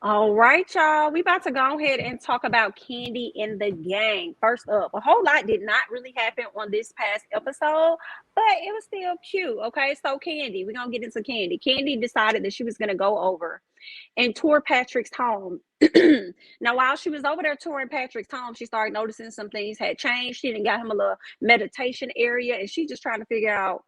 All right, y'all. We about to go ahead and talk about Kandi in the Gang. First up, a whole lot did not really happen on this past episode, but it was still cute. Okay, so Kandi, we're gonna get into Kandi. Kandi decided that she was gonna go over and tour Patrick's home. Now, while she was over there touring Patrick's home, she started noticing some things had changed. She didn't got him a little meditation area, and she just trying to figure out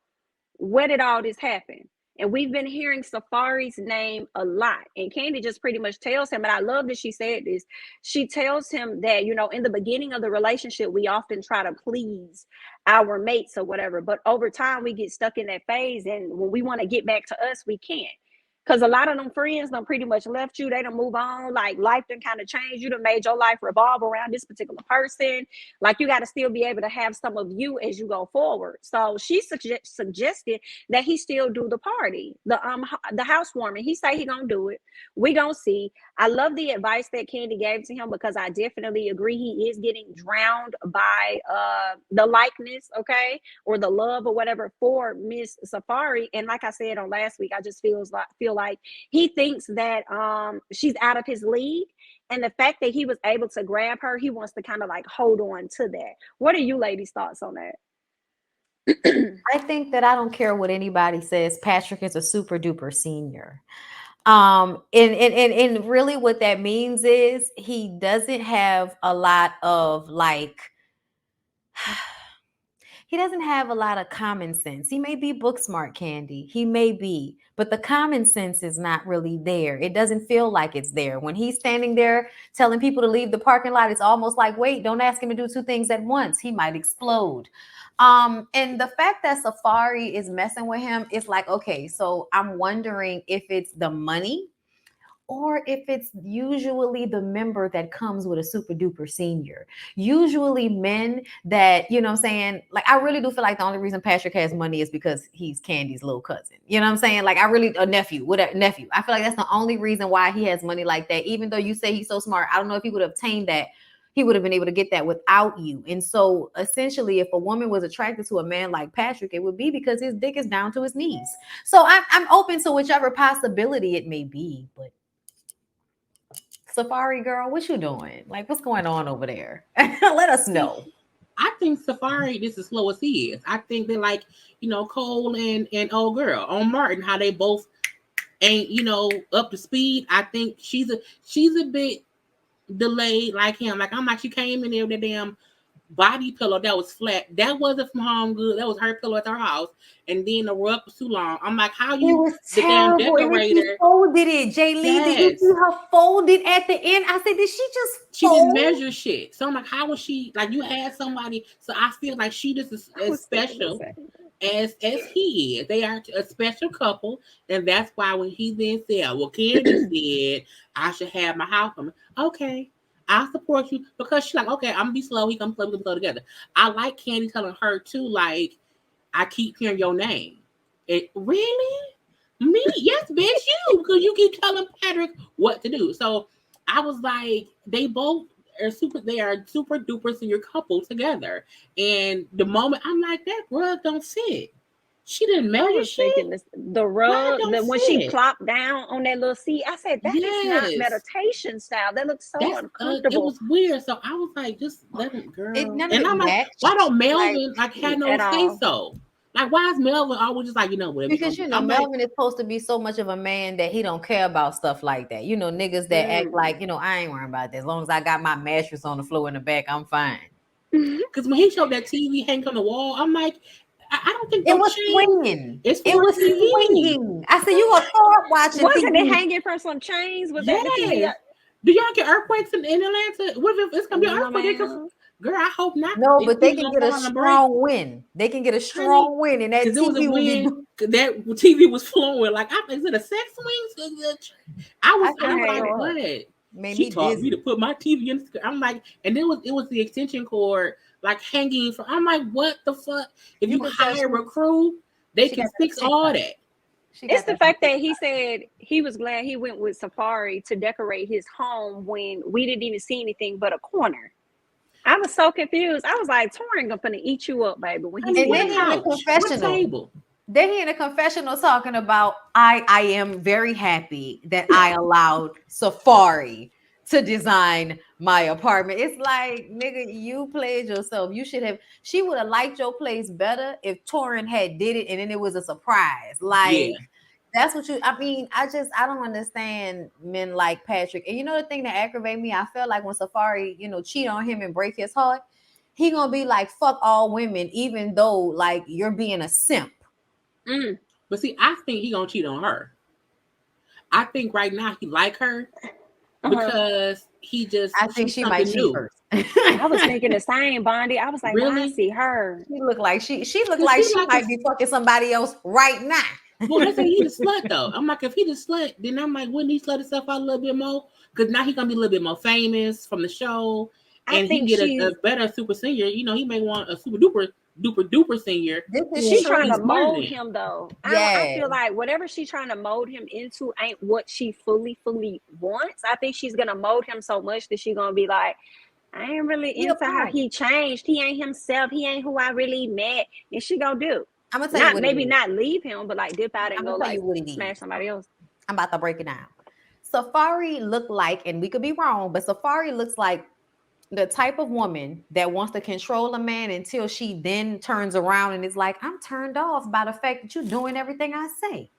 where did all this happen? And we've been hearing Safari's name a lot. And Kandi just pretty much tells him, and I love that she said this. She tells him that, in the beginning of the relationship, we often try to please our mates or whatever. But over time, we get stuck in that phase. And when we want to get back to us, we can't. Because a lot of them friends done pretty much left you. They done move on. Like life done kind of changed. You done made your life revolve around this particular person. Like you got to still be able to have some of you as you go forward. So she suggested that he still do the party, the housewarming. He say he gonna do it. We gonna see. I love the advice that Kandi gave to him because I definitely agree he is getting drowned by the likeness, okay, or the love or whatever for Miss Safari. And like I said on last week, I just feel like he thinks that she's out of his league. And the fact that he was able to grab her, he wants to kind of like hold on to that. What are you ladies' thoughts on that? I think that I don't care what anybody says. Patrick is a super duper senior. And really what that means is he doesn't have a lot of he doesn't have a lot of common sense. He may be book smart, Kandi. He may be, but the common sense is not really there. It doesn't feel like it's there. When he's standing there telling people to leave the parking lot, it's almost like, wait, don't ask him to do two things at once. He might explode. And the fact that Safari is messing with him is like, okay, so I'm wondering if it's the money or if it's usually the member that comes with a super duper senior. Usually men that, you know what I'm saying? Like, I really do feel like the only reason Patrick has money is because he's Kandi's little cousin. You know what I'm saying? Like, a nephew. I feel like that's the only reason why he has money like that. Even though you say he's so smart, I don't know if he would have obtained that. He would have been able to get that without you. And so essentially, if a woman was attracted to a man like Patrick, it would be because his dick is down to his knees. So I'm open to whichever possibility it may be, but Safari girl, what you doing? Like, what's going on over there? Let us know. I think Safari just as slow as he is. I think they're like, Cole and old girl on Martin, how they both ain't, up to speed. I think she's a bit delayed like him. Like I'm like, she came in there with that damn body pillow that was flat. That wasn't from Home Good. That was her pillow at her house. And then the rug was too long. I'm like, how you the damn decorator folded it? Jay Lee, yes. Did you see her folded at the end? I said, did she just just measure shit? So I'm like, how was she like you had somebody? So I feel like she just is as special as he is. They are a special couple, and that's why when he then said, well, Kandi said I should have my house. I'm like, okay, I'll support you because she's like, okay, I'm gonna be slow. We can play together. I like Kandi telling her too, like, I keep hearing your name. It really? Me? Yes, bitch, you, because you keep telling Patrick what to do. So I was like, they are super duper senior couple together. And the moment I'm like, that rug don't fit. She didn't measure shit. The rug, when she plopped down on that little seat, I said, that is not meditation style. That looks so uncomfortable. It was weird. So I was like, just let it, girl. And I'm like, why don't Melvin have no say so? Like, why is Melvin always just like, whatever? Because, Melvin is supposed to be so much of a man that he don't care about stuff like that. Niggas that act like, I ain't worrying about that. As long as I got my mattress on the floor in the back, I'm fine. Because when he showed that TV hanging on the wall, I'm like, I don't think it was swinging. It was swinging. I said, you gonna start watching Wasn't it hanging from some chains? Was that the TV? Do y'all get earthquakes in Atlanta? What if it's gonna be an earthquake? Girl, I hope not. No, but they can get a strong wind. They can get a strong wind, and that TV that TV was flowing. Like, is it a sex swing? I was like, what? She taught me to put my TV in. I'm like, and it was the extension cord like hanging from. I'm like, what the fuck? If you hire a crew, they can fix all that. It's the fact that he said he was glad he went with Safari to decorate his home when we didn't even see anything but a corner. I was so confused. I was like, Torin gonna eat you up, baby. When he what table? Then he in a confessional talking about I am very happy that I allowed Safari to design my apartment. It's like, nigga, you played yourself. You should have. She would have liked your place better if Torrin had did it and then it was a surprise. Like, Yeah. that's what you. I mean, I don't understand men like Patrick. And you know the thing that aggravates me, I feel like when Safari, cheat on him and break his heart, he gonna be like, fuck all women, even though like you're being a simp. But see, I think he gonna cheat on her. I think right now he like her because I think she's she might something cheat new. first. I was thinking the same, Bondi. I was like, why I Really? see her? She look like she look Cause like he she like might be fucking somebody else right now. well, they say he the slut though. I'm like, if he the slut, then I'm like, wouldn't he slut himself out a little bit more? Because now he gonna be a little bit more famous from the show, I and he can think get she's a better super senior. He may want a super duper senior This is who she's true. trying he's to smarter mold than. him though. I Yeah. feel like whatever she's trying to mold him into ain't what she fully wants. I think she's gonna mold him so much that she's gonna be like, I ain't really He a into how punk. he changed. He ain't himself. He ain't who I really met. And she gonna do. I'm gonna tell you Not what it maybe is. not leave him, but like dip out and I'm go gonna tell you like what it smash is. somebody else. I'm about to break it down. Safari looked like, and we could be wrong, but Safari looks like the type of woman that wants to control a man until she then turns around and is like, I'm turned off by the fact that you're doing everything I say.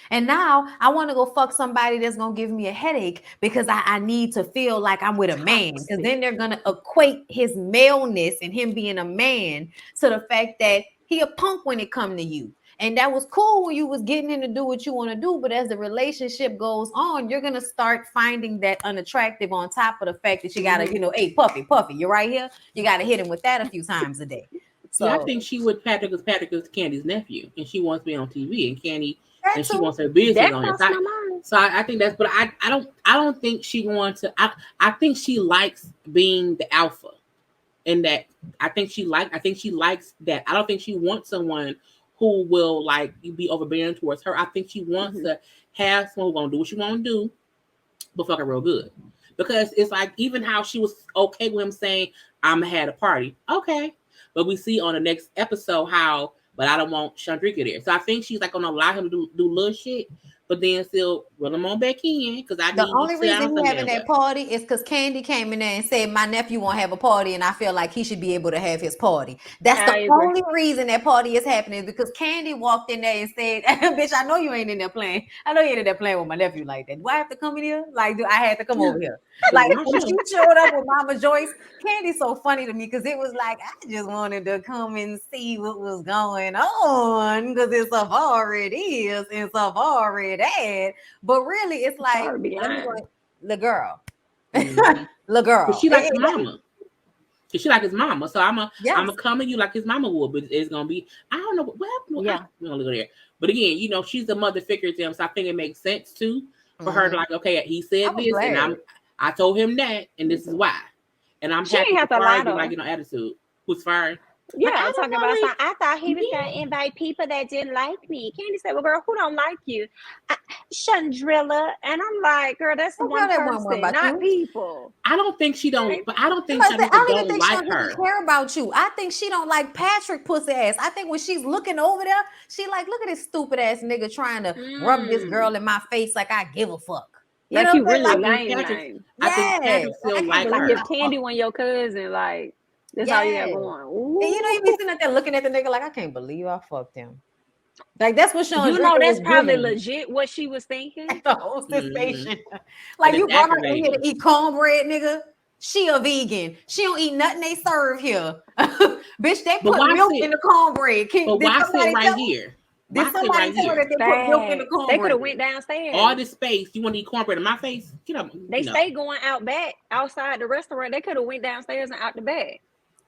And now I want to go fuck somebody that's going to give me a headache because I need to feel like I'm with a man. Because Toxic. then they're going to equate his maleness and him being a man to the fact that he a punk when it come to you. And that was cool when you was getting him to do what you want to do. But as the relationship goes on, you're going to start finding that unattractive on top of the fact that you got to, hey, Puffy, you're right here. You got to hit him with that a few times a day. See, I So think she would Patrick is Candy's nephew, and she wants to be on TV, and that she too. wants her business That on it. crossed my mind. So I think that's, but I don't think she going to. I think she likes being the alpha, and that I think she likes that. I don't think she wants someone who will like be overbearing towards her. I think she wants to have someone who's gonna do what she want to do, but fuck her real good. Because it's like even how she was okay with him saying, I'm had a party. Okay. But we see on the next episode how, but I don't want Chandrika there. So I think she's like gonna allow him to do little shit, but then still run him on back in because I The need you only to sit down reason he some having damn that well. party is because Kandi came in there and said, my nephew won't have a party, and I feel like he should be able to have his party. That's the I agree. only reason that party is happening, because Kandi walked in there and said, bitch, I know you ain't in there playing. I know you ain't in there playing with my nephew like that. Do I have to come in here? Like, do I have to come over here? It's Like, my when show. she showed up with Mama Joyce, Candy's so funny to me because it was like, I just wanted to come and see what was going on because it's Safari it is and Safari that. But really, it's like, Sorry, be let me lying. go, the girl, Mm-hmm. the But girl. she like his mama. Cause she like his mama. So I'm Yes. a come to you like his mama would, but it's gonna be I don't know what happened. Yeah. We're gonna go there. But again, she's a mother figure to him, so I think it makes sense too for her to like, okay, he I said was this and glad. I told him that, and this is why. And I'm She happy ain't have for to lie Fire though. like attitude. Who's fired? Like Yeah, I don't talking know, about like something. I thought he was gonna yeah. invite people that didn't like me. Candy said, "Well, girl, who don't like you?" Chandrilla, and I'm like, "Girl, that's Oh, girl, one that one person, about not you. people." I don't think she don't, Okay. but I don't think I Chandrika don't even don't think like Chandrika her. care about you. I think she don't like Patrick pussy ass. I think when she's looking over there, she like, look at this stupid ass nigga trying to rub this girl in my face like I give a fuck. You Like know you what I'm really I saying? think lame, Patrick lame. I think Yeah, Patrick still I can't like Like believe her. if I Candy fuck. won your cousin, like that's all you Yeah, got and going. you be Ooh. sitting out there looking at the nigga like I can't believe I fucked him. Like that's what Sean You Drinker know that's was probably giving legit what she was thinking. at the hostess Mm-hmm. station. And Like it's you brought her in here to aggravating. eat cornbread, nigga. She a vegan. She don't eat nothing they serve here. Bitch, they But put why milk sit? in the cornbread. But Did why sit somebody right tell? here? Did Why sit somebody right tell her here? that they put milk in the Facts. They could cornbread? have went All downstairs. this space, you want to eat cornbread in my face? Get up, They stay going out back outside the restaurant. They could have went downstairs and out the back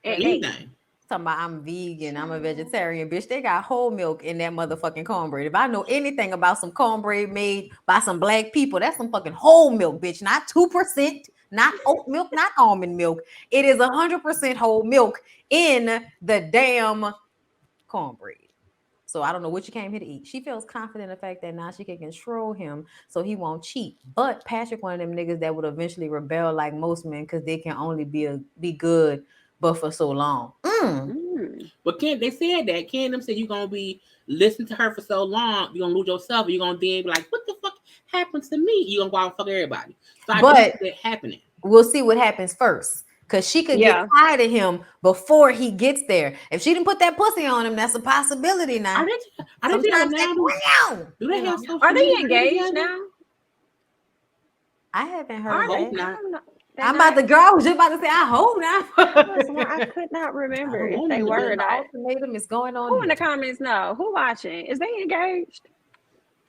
and ate. anything. Talking about I'm vegan, I'm a vegetarian, bitch. They got whole milk in that motherfucking cornbread. If I know anything about some cornbread made by some black people, that's some fucking whole milk, bitch. Not 2%, not oat milk, not almond milk. It is 100% whole milk in the damn cornbread. So I don't know what you came here to eat. She feels confident in the fact that now she can control him so he won't cheat. But Patrick, one of them niggas that would eventually rebel like most men because they can only be good but for so long. But they said that them said you're gonna be listening to her for so long, you're gonna lose yourself, and you're gonna then be like, what the fuck happens to me? You're gonna go out and fuck everybody. So I do see that happening. We'll see what happens first. Because she could get tired of him before he gets there. If she didn't put that pussy on him, that's a possibility now. Are they engaged now? I haven't heard that. I'm about to go. I was just about to say, I hope now. I could not remember if they were. The ultimatum is going on. Who in the comments know? Who watching? Is they engaged?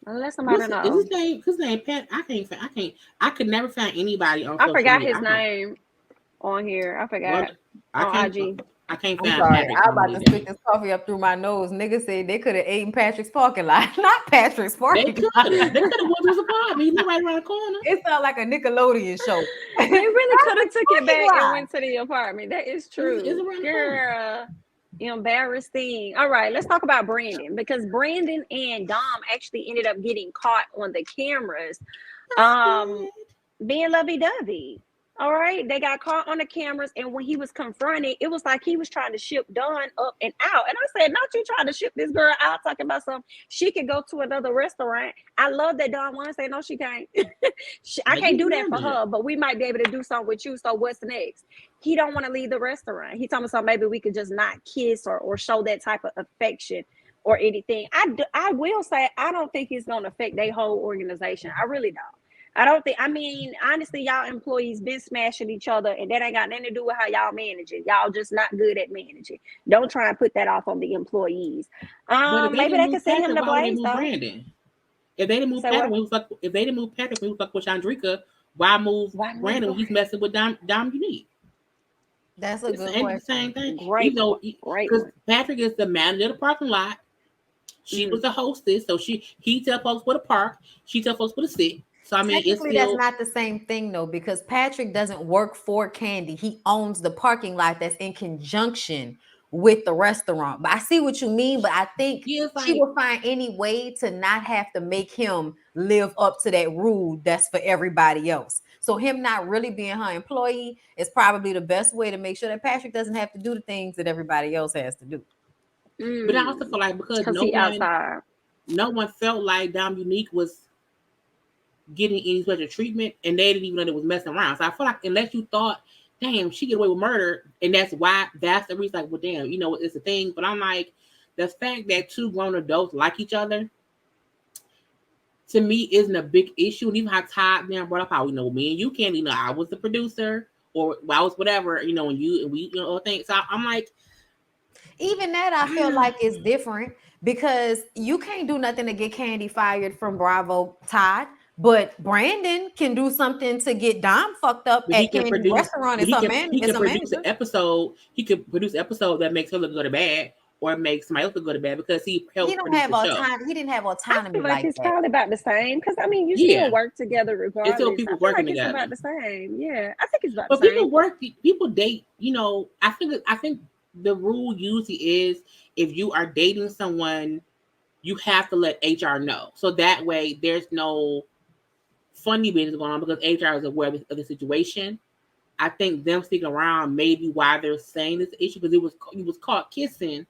Unless somebody knows. His name Pat. I could never find anybody on. I forgot his name on here. I forgot. On IG. I can't find Patrick. I'm about to stick this coffee up through my nose. Niggas said they could have eaten Patrick's parking lot. Not Patrick's parking lot. They could have went to his apartment. He's right around the corner. It sounds like a Nickelodeon show. They really could have took it back and went to the apartment. That is true. Girl, embarrassing. All right, let's talk about Brandon, because Brandon and Dom actually ended up getting caught on the cameras being lovey-dovey. All right, they got caught on the cameras, and when he was confronted, it was like he was trying to ship Dawn up and out. And I said, not you trying to ship this girl out, talking about something. She could go to another restaurant. I love that Dawn wanted to say, no, she can't. I can't do that for her, but we might be able to do something with you. So what's next? He don't want to leave the restaurant. He told me, so maybe we could just not kiss or show that type of affection or anything. I will say, I don't think it's going to affect their whole organization. I really don't. Honestly, y'all employees been smashing each other, and that ain't got nothing to do with how y'all manage it. Y'all just not good at managing. Don't try and put that off on the employees. Maybe they can send him to blame. If they didn't move Patrick, when he fucked with Chandrika, why move Brandon when he's messing with Dom Unique? That's a good question. Same thing. Great. Because Patrick is the manager of the parking lot. She was the hostess, so he tell folks where to park. She tell folks where to sit. So technically, that's not the same thing though, because Patrick doesn't work for Kandi. He owns the parking lot that's in conjunction with the restaurant. But I see what you mean. But I think she will find any way to not have to make him live up to that rule that's for everybody else. So him not really being her employee is probably the best way to make sure that Patrick doesn't have to do the things that everybody else has to do. But I also feel like because no one felt like Dom Unique was getting any special treatment, and they didn't even know they was messing around. So I feel like unless you thought, damn, she get away with murder, and that's the reason, like, well, damn, it's a thing. But I'm like, the fact that two grown adults like each other, to me, isn't a big issue. And even how Todd then brought up how, me and you can't, I was the producer, or I was whatever, and we things. So I'm like, even that I feel like is different, because you can't do nothing to get Kandi fired from Bravo, Todd. But Brandon can do something to get Dom fucked up at Kandi's restaurant. He can produce an episode. He could produce an episode that makes her look good or bad, or makes somebody else look good or bad, because he helped. He didn't have autonomy. I feel like it's probably about the same, because you still work together regardless. It's still people working together. It's about the same. Yeah, I think it's about the same. But people date. I think the rule usually is, if you are dating someone, you have to let HR know, so that way there's no funny business going on, because HR is aware of the situation. I think them sticking around maybe why they're saying this issue, because he was caught kissing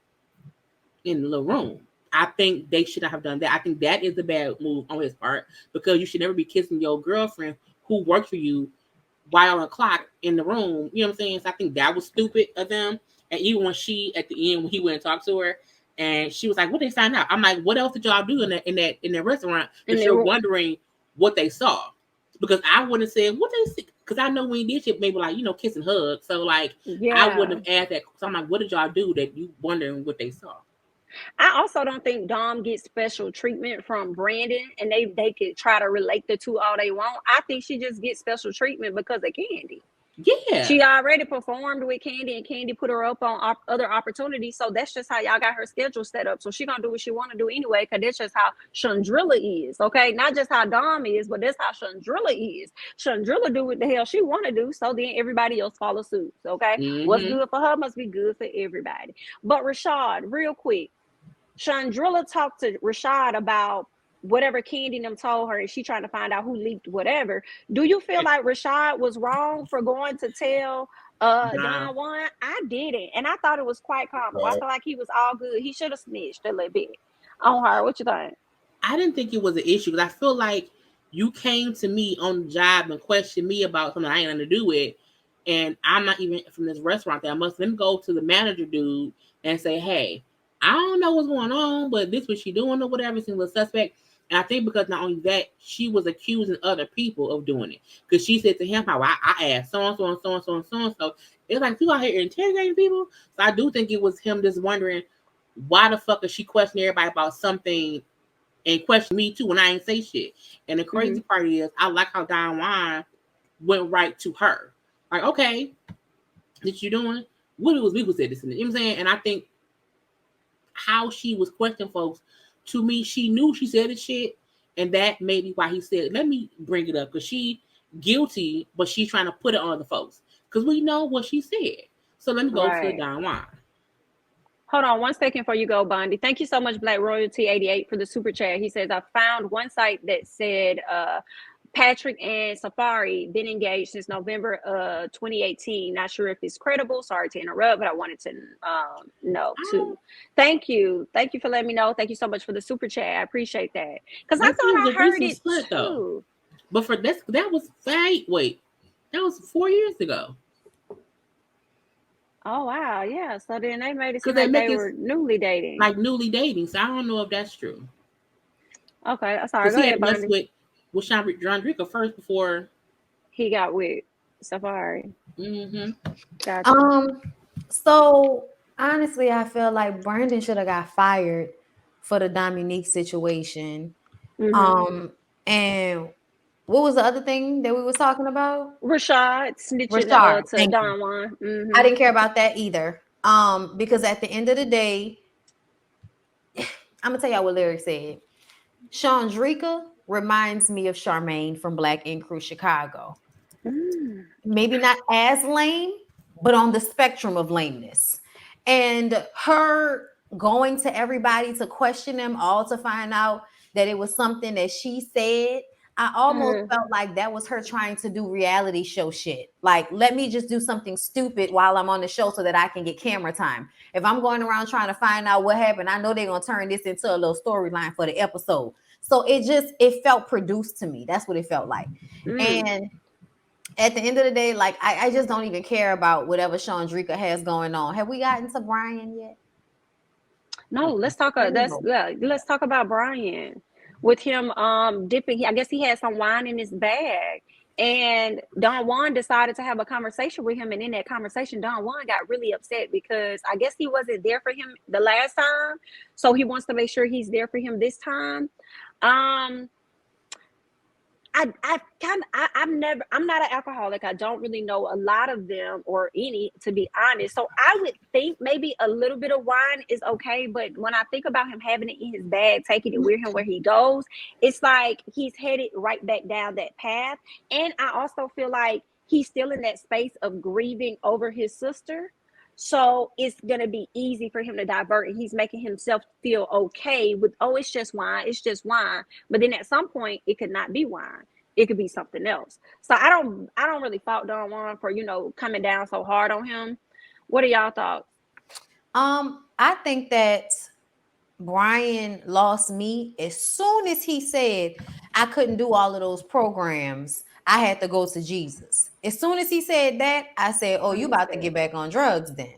in the little room. I think they should not have done that. I think that is a bad move on his part, because you should never be kissing your girlfriend who works for you while on the clock in the room. You know what I'm saying? So I think that was stupid of them. And even when at the end, when he went and talked to her, and she was like, "What they found out?" I'm like, "What else did y'all do in that restaurant?" And you're wondering what they saw, because I wouldn't have said what they see, because I know when he did shit, maybe like kiss and hug. So like, I wouldn't have asked that. So I'm like, what did y'all do that you wondering what they saw? I also don't think Dom gets special treatment from Brandon, and they could try to relate the two all they want. I think she just gets special treatment because of Kandi. Yeah, she already performed with Kandi, and Kandi put her up on other opportunities. So that's just how y'all got her schedule set up. So she gonna do what she want to do anyway, because that's just how Chandrika is. Okay, not just how Dom is, but that's how Chandrika is. Chandrika do what the hell she want to do, so then everybody else follow suit. Okay, what's good for her must be good for everybody. But Rashad, real quick, Chandrika talked to Rashad about whatever Kandi and them told her, and she trying to find out who leaked whatever. Do you feel like Rashad was wrong for going to tell Nah, Don Juan? I didn't, and I thought it was quite calm. I feel like he was all good. He should have snitched a little bit on her. What you think? I didn't think it was an issue because I feel like you came to me on the job and questioned me about something I ain't nothing to do with, and I'm not even from this restaurant. That I must then go to the manager dude and say, "Hey, I don't know what's going on, but this what she doing or whatever seems a suspect." And I think because not only that, she was accusing other people of doing it because she said to him, "How I asked so and so and so and so and so and so." It's like you out here interrogating people. So I do think it was him just wondering why the fuck is she questioning everybody about something and question me too when I ain't say shit. And the crazy part is, I like how Don Juan went right to her. Like, okay, what you doing? What it was people said this and that. You know what I'm saying? And I think how she was questioning folks, to me, she knew she said the shit, and that may be why he said, let me bring it up, because she guilty, but she's trying to put it on the folks. Because we know what she said. So let me go to Right. Don Juan. Hold on 1 second before you go, Bondi. Thank you so much, Black Royalty 88 for the super chat. He says, I found one site that said Patrick and Safari been engaged since November 2018. Not sure if it's credible. Sorry to interrupt, but I wanted to know too. Thank you. Thank you for letting me know. Thank you so much for the super chat. I appreciate that. Because I That thought was I a heard recent it split, too. though. But for that was wait, that was 4 years ago. Oh, wow. Yeah. So then they made it seem Because they like make they it were newly dating. like newly dating. So I don't know if that's true. Okay. Sorry. Because Go he had ahead, to mess Bondi. with Chandrika first before. He got with Safari. Mm-hmm. Gotcha. So honestly, I feel like Brandon should have got fired for the Dominique situation. And what was the other thing that we was talking about? Rashad snitching Rashard, to thank you. Don Juan. I didn't care about that either. Because at the end of the day, I'm gonna tell y'all what Lyric said. Chandrika reminds me of Charmaine from Black Ink Crew Chicago. Maybe not as lame, but on the spectrum of lameness. And her going to everybody to question them all to find out that it was something that she said. I almost felt like that was her trying to do reality show shit. Like, let me just do something stupid while I'm on the show so that I can get camera time. If I'm going around trying to find out what happened, I know they're going to turn this into a little storyline for the episode. So it felt produced to me. That's what it felt like. And at the end of the day, like I just don't even care about whatever Chandrika has going on. Have we gotten to Brian yet? No, let's talk. Let's talk about Brian with him dipping. I guess he had some wine in his bag, and Don Juan decided to have a conversation with him. And in that conversation, Don Juan got really upset because I guess he wasn't there for him the last time, so he wants to make sure he's there for him this time. I'm not an alcoholic. I don't really know a lot of them or any, to be honest. So I would think maybe a little bit of wine is okay. But when I think about him having it in his bag, taking it with him where he goes, it's like he's headed right back down that path. And I also feel like he's still in that space of grieving over his sister. So it's going to be easy for him to divert, and he's making himself feel okay with, oh, it's just wine. It's just wine. But then at some point it could not be wine. It could be something else. So I don't really fault Don Juan for, coming down so hard on him. What are y'all thoughts? I think that Brian lost me as soon as he said I couldn't do all of those programs. I had to go to Jesus. As soon as he said that, I said, oh, you about to get back on drugs then.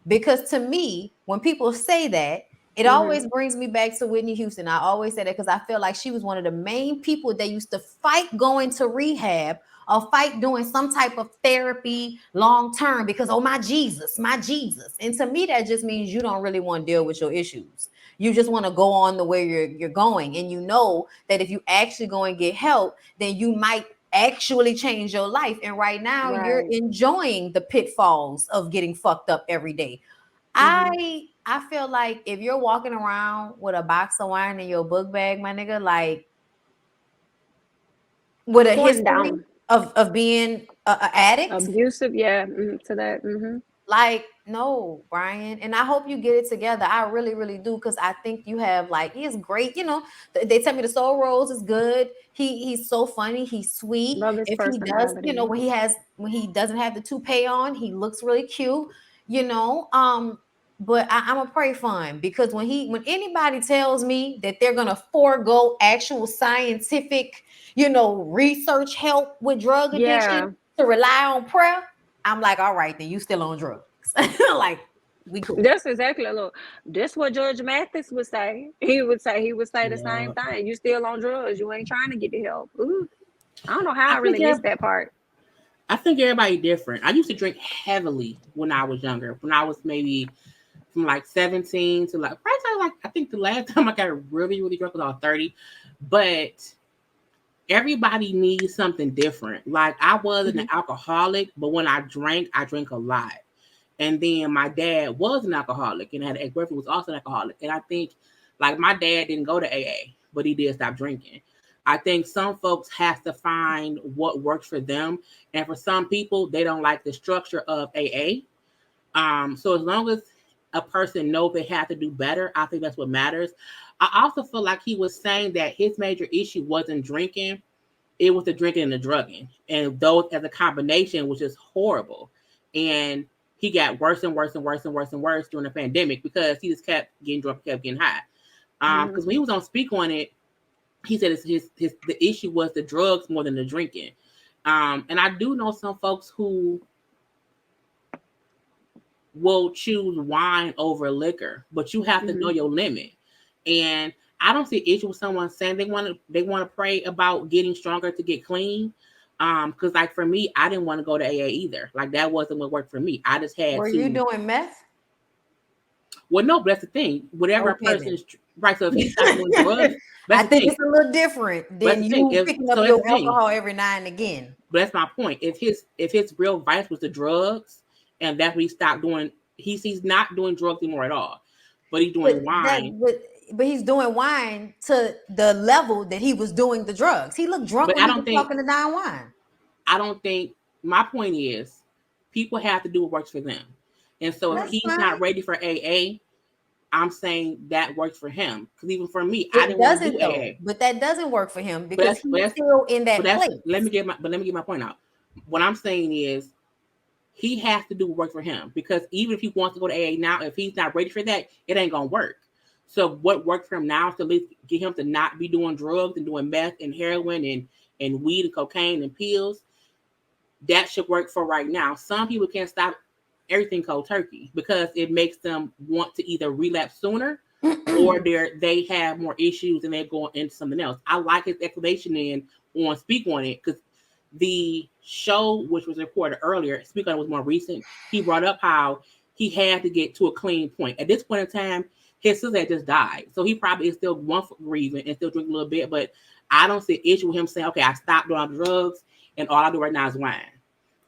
Because to me, when people say that, it always brings me back to Whitney Houston. I always say that because I feel like she was one of the main people that used to fight going to rehab or fight doing some type of therapy long term because, oh, my Jesus, my Jesus. And to me, that just means you don't really want to deal with your issues. You just want to go on the way you're going. And you know that if you actually go and get help, then you might actually change your life. And right now you're enjoying the pitfalls of getting fucked up every day. I feel like if you're walking around with a box of wine in your book bag, my nigga, like with a history of being an addict, abusive, to that. Like, no, Brian. And I hope you get it together. I really, really do. Cause I think you have like, he is great. You know, they tell me the Soul Rose is good. He's so funny. He's sweet. Love his If he does, you know, personality. when he doesn't have the toupee on, he looks really cute, you know. But I'm gonna pray for him because when anybody tells me that they're gonna forego actual scientific, you know, research help with drug Yeah. addiction to rely on prayer, I'm like, all right, then you still on drugs. Like, we cool. That's exactly, look. That's what Judge Mathis would say. He would say the same Yeah. thing. You still on drugs. You ain't trying to get the help. Ooh, I don't know how I I really think missed every, that part. I think everybody different. I used to drink heavily when I was younger. When I was maybe from like 17 to like I think the last time I got really, really drunk was I was 30. But everybody needs something different. Like I wasn't an Mhm. alcoholic, but when I drank a lot. And then my dad was an alcoholic and had a girlfriend was also an alcoholic. And I think like my dad didn't go to AA, but he did stop drinking. I think some folks have to find what works for them. And for some people, they don't like the structure of AA. So as long as a person knows they have to do better, I think that's what matters. I also feel like he was saying that his major issue wasn't drinking, it was the drinking and the drugging. And those as a combination was just horrible. And he got worse and worse and worse and worse and worse during the pandemic because he just kept getting drunk, kept getting high. Because when he Hmm. was on Speak on It, he said his the issue was the drugs more than the drinking. And I do know some folks who will choose wine over liquor, but you have to know Hmm. your limit. And I don't see issue with someone saying they want to pray about getting stronger to get clean. Because like for me, I didn't want to go to AA either. Like that wasn't what worked for me. I just had Were you to. doing meth? Well, no, but that's the thing. Whatever a Okay, person then. is right. So if he's not doing drugs, that's I the think thing. it's a little different But that's than the thing. you If picking so, up that's your the thing. alcohol every now and again. But that's my point. If his real vice was the drugs, and that's what he stopped doing, he's not doing drugs anymore at all. But he's But doing that wine. but he's doing wine to the level that he was doing the drugs. He looked drunk But when he was talking to Don Wine. I don't think my point is people have to do what works for them. And so if That's he's fine. not ready for AA, I'm saying that works for him. Because even for me, I It didn't want to do doesn't though, AA. but that doesn't work for him But because that's but he's that's still in but that that's place. let me get my point out. What I'm saying is he has to do what works for him. Because even if he wants to go to AA now, if he's not ready for that, it ain't gonna work. So what worked for him now is to at least get him to not be doing drugs and doing meth and heroin and weed and cocaine and pills. That should work for right now. Some people can't stop everything cold turkey because it makes them want to either relapse sooner or they have more issues and they're going into something else. I like his explanation in on Speak on It because the show, which was reported earlier, Speak on It was more recent. He brought up how he had to get to a clean point. At this point in time, his sister had just died, so he probably is still one for grieving and still drinking a little bit. But I don't see an issue with him saying, "Okay, I stopped doing all the drugs and all I do right now is wine."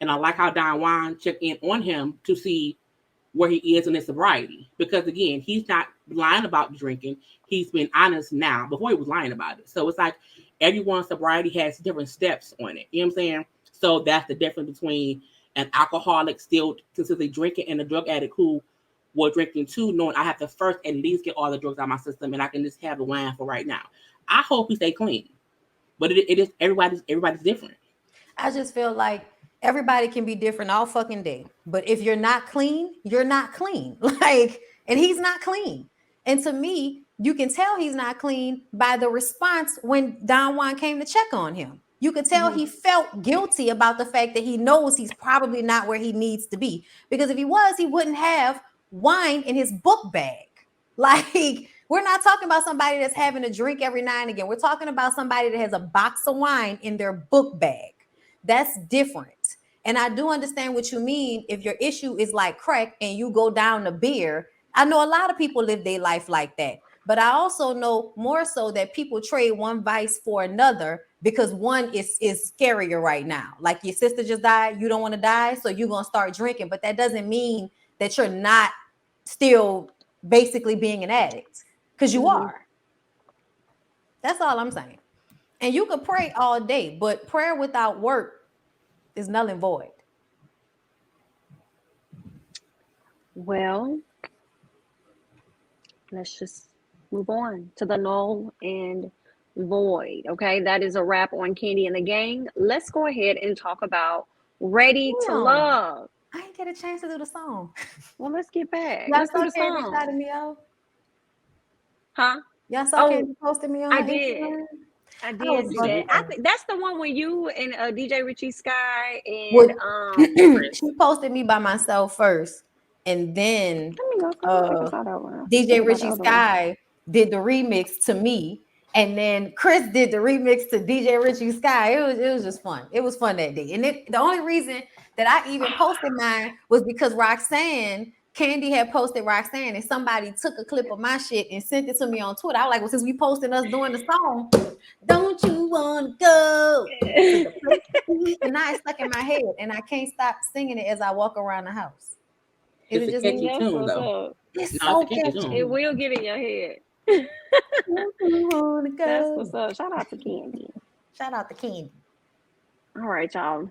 And I like how Don Juan checked in on him to see where he is in his sobriety. Because again, he's not lying about drinking. He's been honest now. Before he was lying about it. So it's like everyone's sobriety has different steps on it. You know what I'm saying? So that's the difference between an alcoholic still consistently drinking and a drug addict who will drinking too, knowing I have to first at least get all the drugs out of my system and I can just have the wine for right now. I hope he stay clean. But it is everybody's different. I just feel like everybody can be different all fucking day. But if you're not clean, you're not clean. Like, and he's not clean. And to me, you can tell he's not clean by the response when Don Juan came to check on him. You could tell Hmm. he felt guilty about the fact that he knows he's probably not where he needs to be. Because if he was, he wouldn't have wine in his book bag. Like, we're not talking about somebody that's having a drink every now and again. We're talking about somebody that has a box of wine in their book bag. That's different. And I do understand what you mean if your issue is like crack and you go down to beer. I know a lot of people live their life like that. But I also know more so that people trade one vice for another because one is scarier right now. Like your sister just died, you don't want to die, so you're gonna start drinking. But that doesn't mean that you're not still basically being an addict because you Hmm. are. That's all I'm saying. And you can pray all day, but prayer without work is null and void. Well, let's just move on to the null and void. Okay, that is a wrap on Kandi and the Gang. Let's go ahead and talk about Ready to Damn, Love. I didn't get a chance to do the song. Well, let's get back. Y'all Let's do saw the Candy song. shouting me out. Huh? Y'all saw Oh, Candy posted me I on did. Instagram. I I was did see that. I bugging. think that's the one when you and DJ Richie Sky and Well, Chris. she posted me by myself first, and then let me go. I don't think I uh, saw that one. Let's think DJ about the Richie other one. Sky did the remix to me, and then Chris did the remix to DJ Richie Sky. It was just fun. It was fun that day, and the only reason that I even posted mine was because Roxanne. Candy had posted Roxanne, and somebody took a clip of my shit and sent it to me on Twitter. I was like, well, since we posting us doing the song, don't you want to go to the place to be? And now it's stuck in my head, and I can't stop singing it as I walk around the house. Is It's it a just me? catchy That's tune what's though. up. It's No, it's so a catchy catchy. It tune. will get in your head. Don't you wanna That's go? what's up. Shout out to Kandi. Shout out to Candy. All right, y'all.